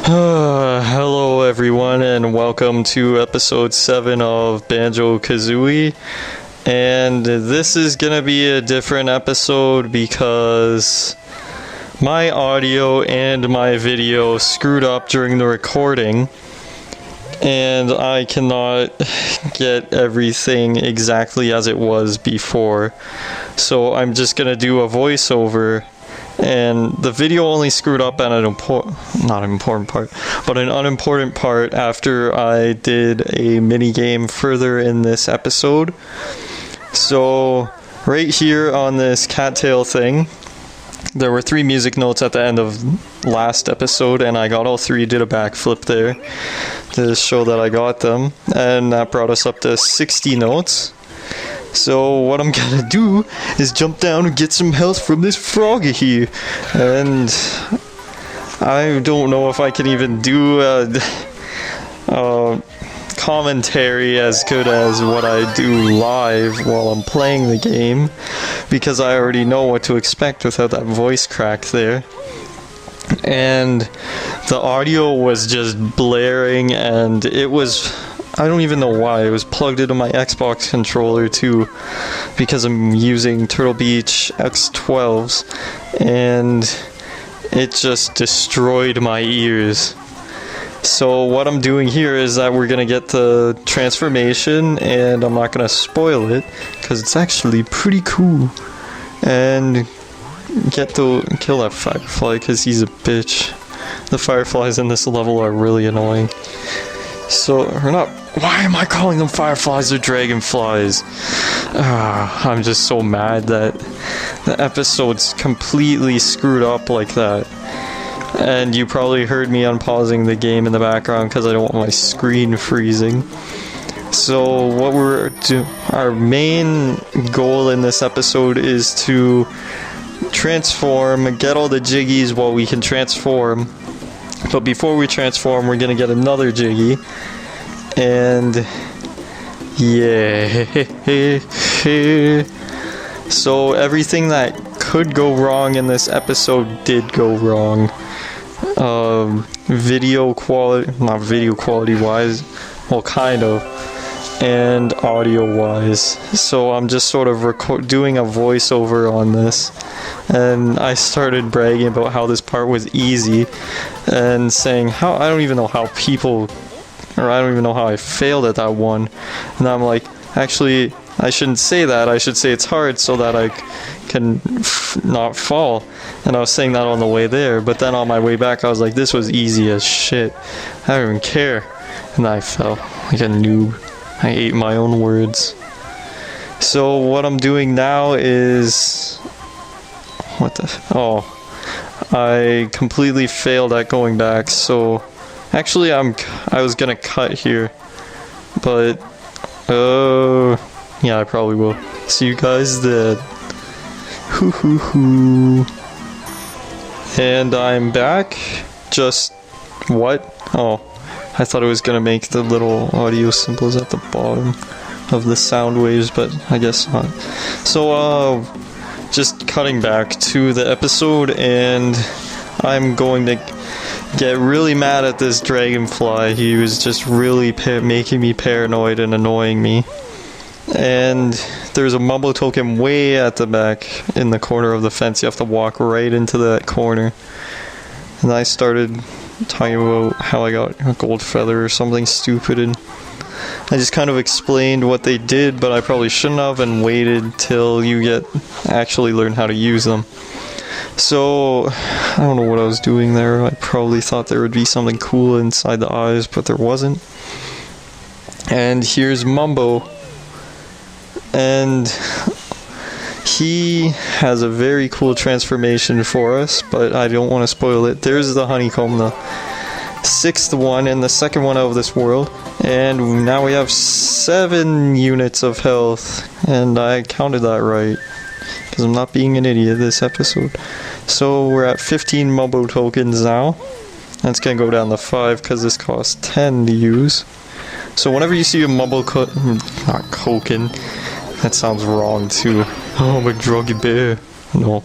Hello everyone and welcome to episode 7 of Banjo Kazooie, and this is gonna be a different episode because my audio and my video screwed up during the recording and I cannot get everything exactly as it was before, so I'm just gonna do a voiceover. And the video only screwed up at an unimportant part after I did a mini game further in this episode. So right here on this cattail thing, there were 3 music notes at the end of last episode, and I got all 3, did a backflip there to show that I got them, and that brought us up to 60 notes. So what I'm gonna do is jump down and get some health from this froggy here, and I don't know if I can even do a commentary as good as what I do live while I'm playing the game, because I already know what to expect without that voice crack there. And the audio was just blaring, and it was, I don't even know why, it was plugged into my Xbox controller too, because I'm using Turtle Beach X12s, and it just destroyed my ears. So what I'm doing here is that we're gonna get the transformation, and I'm not gonna spoil it because it's actually pretty cool, and get to kill that firefly because he's a bitch. The fireflies in this level are really annoying. So, or not, why am I calling them fireflies or dragonflies? I'm just so mad that the episode's completely screwed up like that. And you probably heard me unpausing the game in the background because I don't want my screen freezing. So what our main goal in this episode is to transform, get all the jiggies while we can transform. But before we transform, we're gonna get another jiggy, and yeah. So everything that could go wrong in this episode did go wrong. Video quality, not video quality wise, well, kind of, and audio wise. So I'm just sort of doing a voiceover on this, and I started bragging about how this part was easy and saying how I don't even know how I failed at that one, and I'm like, actually I shouldn't say that, I should say it's hard so that I can not fall. And I was saying that on the way there, but then on my way back I was like, this was easy as shit, I don't even care, and I fell like a noob. I ate my own words. So what I'm doing now is, I completely failed at going back. So actually I was gonna cut here, but yeah, I probably will. See you guys then. Hoo hoo hoo. And I'm back. Just what? Oh, I thought it was gonna make the little audio symbols at the bottom of the sound waves, but I guess not. So just cutting back to the episode, and I'm going to get really mad at this dragonfly. He was just really making me paranoid and annoying me. And there's a mumbo token way at the back in the corner of the fence. You have to walk right into that corner. And I started talking about how I got a gold feather or something stupid, and I just kind of explained what they did, but I probably shouldn't have, and waited till you actually learn how to use them. So I don't know what I was doing there. I probably thought there would be something cool inside the eyes, but there wasn't. And here's Mumbo, and he has a very cool transformation for us, but I don't want to spoil it. There's the honeycomb, the 6th one and the 2nd one out of this world, and now we have 7 units of health, and I counted that right because I'm not being an idiot this episode. So we're at 15 Mumbo tokens now. That's gonna go down to 5 because this costs 10 to use. So whenever you see a Mumbo token, that sounds wrong too. Oh, my druggy bear. No.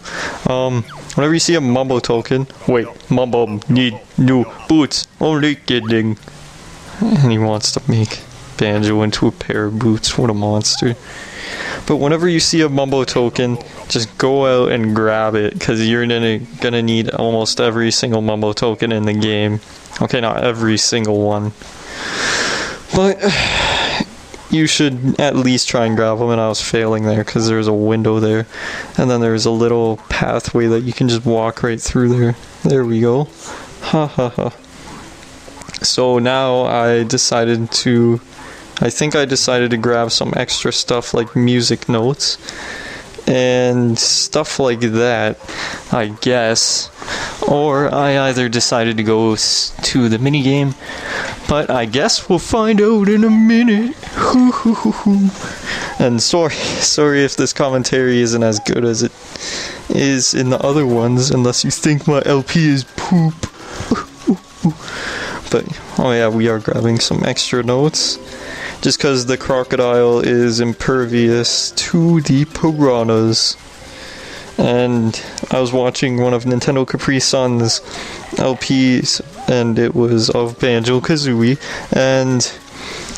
Whenever you see a Mumbo token, wait, Mumbo need new boots. Only kidding. And he wants to make Banjo into a pair of boots. What a monster. But whenever you see a Mumbo token, just go out and grab it, because you're gonna need almost every single Mumbo token in the game. Okay, not every single one, but you should at least try and grab them. And I was failing there because there's a window there, and then there's a little pathway that you can just walk right through there. There we go. Ha ha ha. So now I think I decided to grab some extra stuff like music notes and stuff like that, I guess. Or I either decided to go to the minigame, but I guess we'll find out in a minute. And sorry if this commentary isn't as good as it is in the other ones, unless you think my LP is poop. But, oh yeah, we are grabbing some extra notes. Just because the crocodile is impervious to the piranhas. And I was watching one of Nintendo Capri Sun's LPs, and it was of Banjo Kazooie, and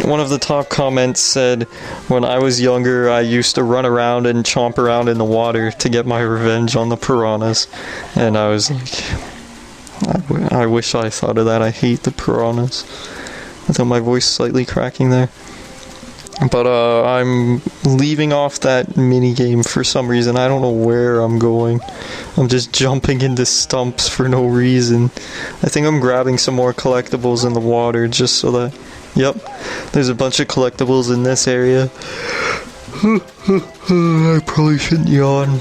one of the top comments said, when I was younger, I used to run around and chomp around in the water to get my revenge on the piranhas. And I was like, I wish I thought of that. I hate the piranhas. I thought my voice slightly cracking there. But I'm leaving off that mini game for some reason. I don't know where I'm going. I'm just jumping into stumps for no reason. I think I'm grabbing some more collectibles in the water just so that... Yep, there's a bunch of collectibles in this area. I probably shouldn't yawn.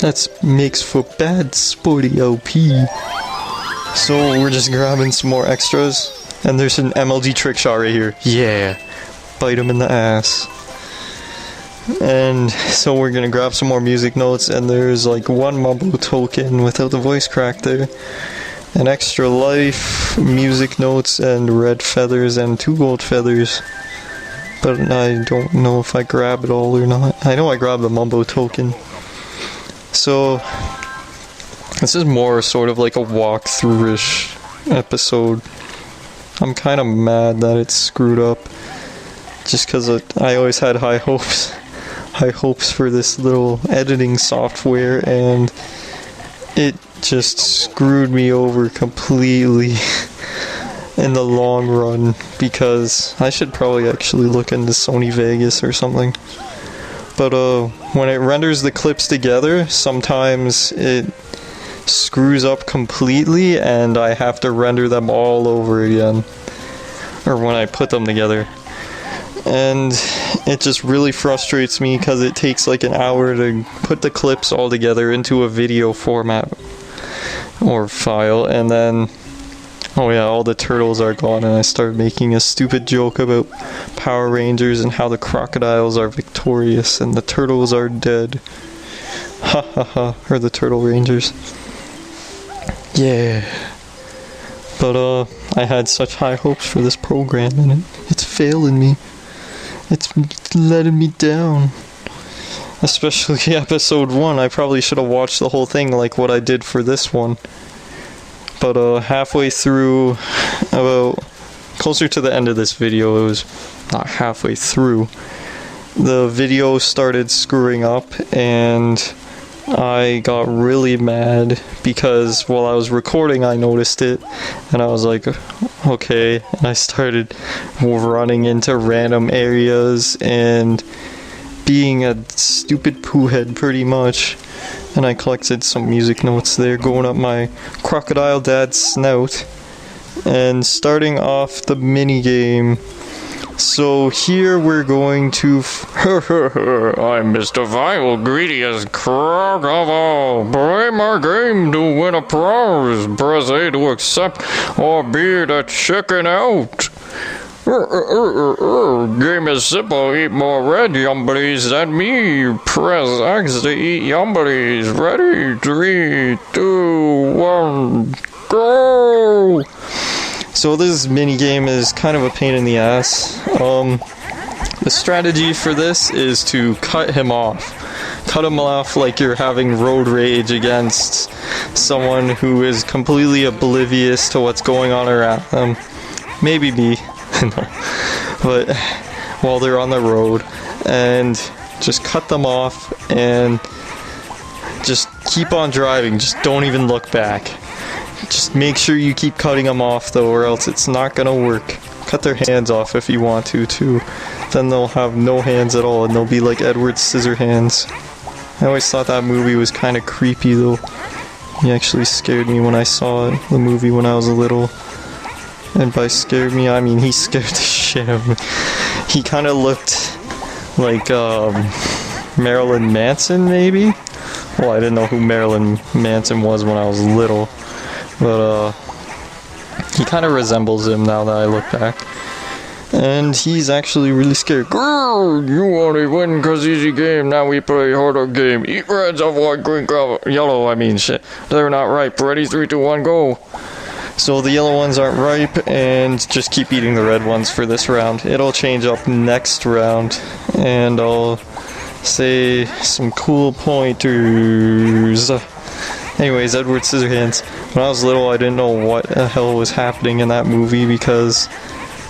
That makes for bad sporty LP. So we're just grabbing some more extras. And there's an MLG trick shot right here. Yeah. Bite him in the ass. And so we're gonna grab some more music notes, and there's like one Mumbo token without the voice crack there. An extra life, music notes, and red feathers, and 2 gold feathers. But I don't know if I grab it all or not. I know I grabbed the Mumbo token. So this is more sort of like a walkthrough-ish episode. I'm kind of mad that it's screwed up. Just because I always had high hopes for this little editing software, and it just screwed me over completely in the long run, because I should probably actually look into Sony Vegas or something. But when it renders the clips together, sometimes it screws up completely and I have to render them all over again, or when I put them together. And it just really frustrates me because it takes like an hour to put the clips all together into a video format or file, and then, oh yeah, all the turtles are gone, and I started making a stupid joke about Power Rangers and how the crocodiles are victorious and the turtles are dead. Ha ha ha, or the Turtle Rangers. Yeah. But I had such high hopes for this program, and it's failing me. It's letting me down. Especially episode 1. I probably should have watched the whole thing like what I did for this one. But halfway through, about closer to the end of this video, it was not halfway through, the video started screwing up, and I got really mad because while I was recording I noticed it, and I was like, okay, and I started running into random areas and being a stupid poohead pretty much. And I collected some music notes there, going up my crocodile dad's snout, and starting off the mini game. So here we're going to I'm Mr. Vile, greediest croc of all. Play my game to win a prize. Press A to accept, or B to chicken out. Game is simple, eat more red yumblies than me. Press X to eat yumblies. Ready? 3, 2, 1, go! So this mini game is kind of a pain in the ass. The strategy for this is to cut him off. cut them off like you're having road rage against someone who is completely oblivious to what's going on around them. Maybe me. No. But while they're on the road, and just cut them off and just keep on driving. Just don't even look back. Just make sure you keep cutting them off though, or else it's not gonna work. Cut their hands off if you want to too. Then they'll have no hands at all and they'll be like Edward Scissorhands. I always thought that movie was kind of creepy though. He actually scared me when I saw it, the movie when I was little. And by scared me, I mean he scared the shit out of me. He kind of looked like Marilyn Manson maybe? Well, I didn't know who Marilyn Manson was when I was little. But he kind of resembles him now that I look back. And he's actually really scared. Grrr, you want to win because easy game, now we play harder game. Eat reds of white, green, yellow, I mean shit. They're not ripe. Ready, 3, 2, 1, go. So the yellow ones aren't ripe, and just keep eating the red ones for this round. It'll change up next round, and I'll say some cool pointers. Anyways, Edward Scissorhands. When I was little, I didn't know what the hell was happening in that movie because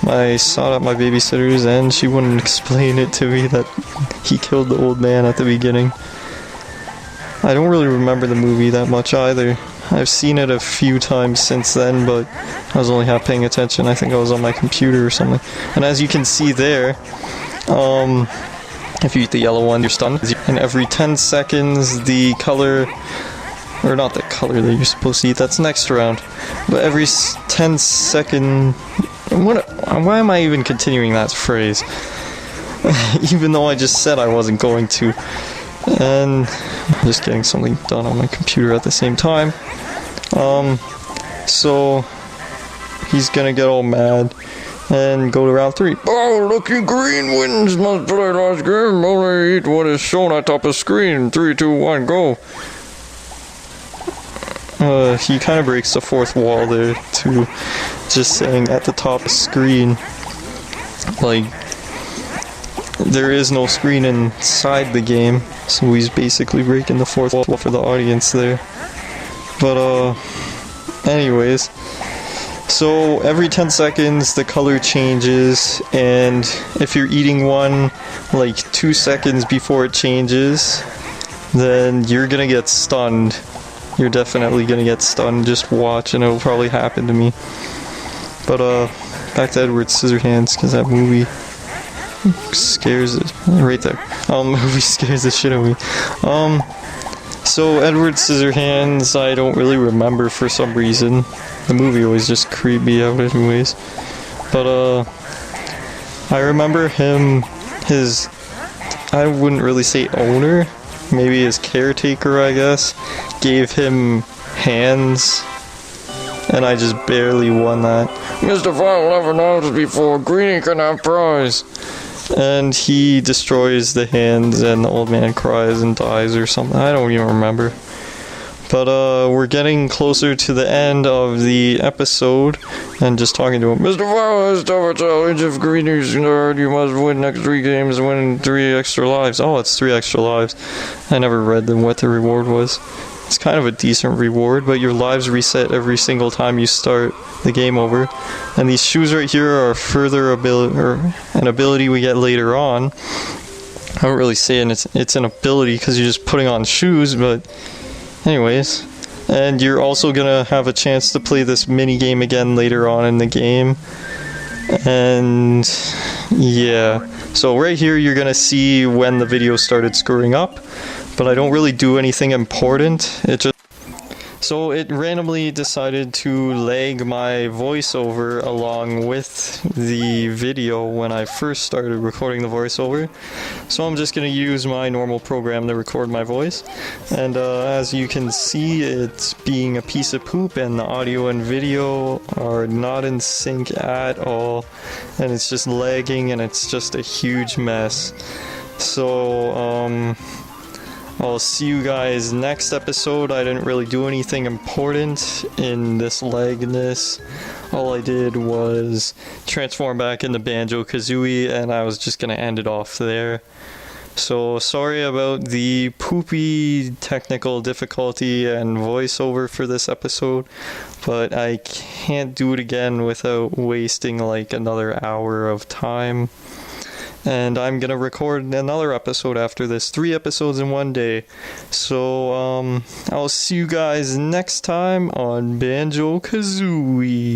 I saw it at my babysitter's and she wouldn't explain it to me that he killed the old man at the beginning. I don't really remember the movie that much either. I've seen it a few times since then, but I was only half paying attention. I think I was on my computer or something. And as you can see there, if you eat the yellow one, you're stunned. And every 10 seconds, the color, or not the color that you're supposed to eat, that's next round. But every 10 second, why am I even continuing that phrase? Even though I just said I wasn't going to. And I'm just getting something done on my computer at the same time. So he's gonna get all mad and go to round 3. Oh, lucky green wins, must play last game, only eat what is shown at top of screen. 3, 2, 1, go. He kind of breaks the fourth wall there too, just saying at the top of screen, like, there is no screen inside the game, so he's basically breaking the fourth wall for the audience there. But anyways, so every 10 seconds the color changes, and if you're eating one like 2 seconds before it changes, then you're gonna get stunned. You're definitely gonna get stunned. Just watch and it'll probably happen to me. But back to Edward Scissorhands, because that movie scares it right there. Movie scares the shit out of me. So Edward Scissorhands, I don't really remember for some reason. The movie always just creeped me out anyways. But I remember him, his, I wouldn't really say owner, maybe his caretaker I guess, gave him hands, and I just barely won that. Mr. 511 hours before Greenie can have prize. And he destroys the hands and the old man cries and dies or something. I don't even remember. But we're getting closer to the end of the episode and just talking to him. Mr. Fowler has tougher challenge. If Greenie's nerd, you must win next 3 games and win 3 extra lives. Oh, it's 3 extra lives. I never read what the reward was. It's kind of a decent reward, but your lives reset every single time you start the game over. And these shoes right here are further ability, or an ability we get later on. I don't really say it's an ability because you're just putting on shoes, but anyways. And you're also gonna have a chance to play this mini game again later on in the game. And yeah, so right here you're gonna see when the video started screwing up, but I don't really do anything important. So it randomly decided to lag my voiceover along with the video when I first started recording the voiceover. So I'm just going to use my normal program to record my voice. And as you can see, it's being a piece of poop and the audio and video are not in sync at all. And it's just lagging and it's just a huge mess. So, I'll see you guys next episode. I didn't really do anything important in this lagness. All I did was transform back into Banjo Kazooie, and I was just gonna end it off there. So sorry about the poopy technical difficulty and voiceover for this episode, but I can't do it again without wasting like another hour of time. And I'm gonna record another episode after this, 3 episodes in one day. So I'll see you guys next time on Banjo Kazooie.